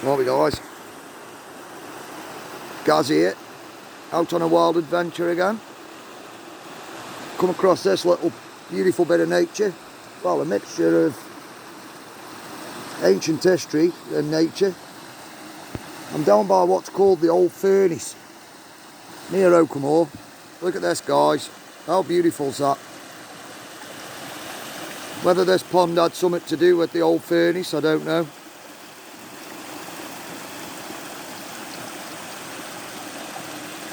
Right guys, Gaz here, out on a wild adventure again. Come across this little beautiful bit of nature. Well, a mixture of ancient history and nature. I'm down by what's called the old furnace near Oakham. Look at this guys, how beautiful is that? Whether this pond had something to do with the old furnace, I don't know.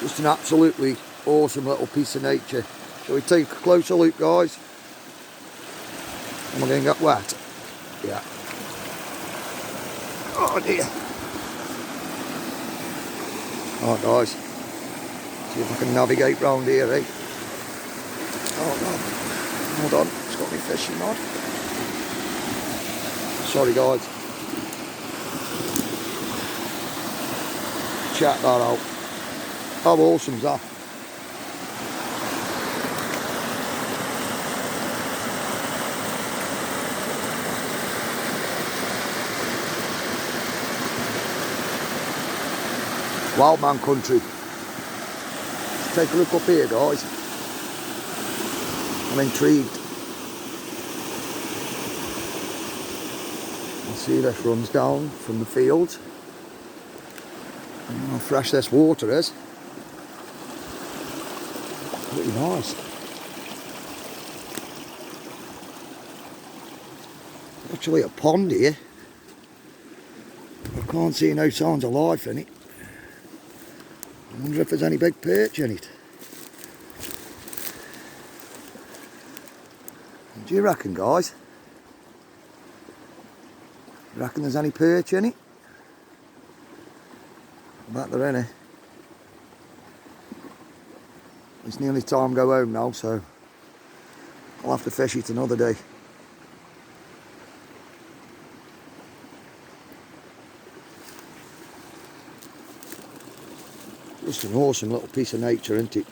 Just an absolutely awesome little piece of nature. Shall we take a closer look, guys? Am I going to get wet? Yeah. Oh dear. Alright guys, see if I can navigate round here, eh? Oh god, hold on, it's got me fishing rod. Sorry guys. Check that out. How awesome is that? Wildman country. Let's take a look up here guys. I'm intrigued. You see this runs down from the field. How fresh this water is. Pretty nice. Actually a pond here. I can't see no signs of life in it. I wonder if there's any big perch in it. What do you reckon guys? You reckon there's any perch in it? I bet they're in it. It's nearly time to go home now, so I'll have to fish it another day. Just an awesome little piece of nature, isn't it?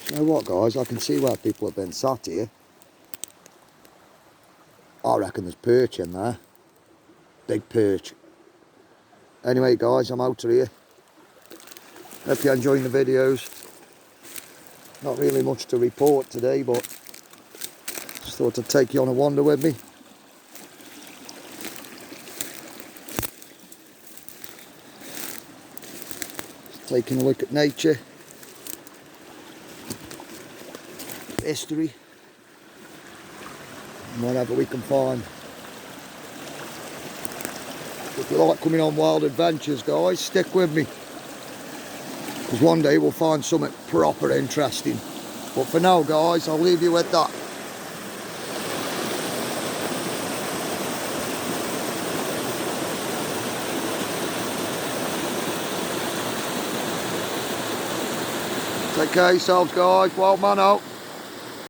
You know what guys, I can see where people have been sat here. I reckon there's perch in there. Big perch. Anyway guys, I'm out of here. Hope you're enjoying the videos. Not really much to report today, but just thought I'd take you on a wander with me. Just taking a look at nature. History. Whatever we can find. If you like coming on wild adventures guys, stick with me, because one day we'll find something proper interesting. But for now guys, I'll leave you with that. Take care of yourselves guys. Wildman out.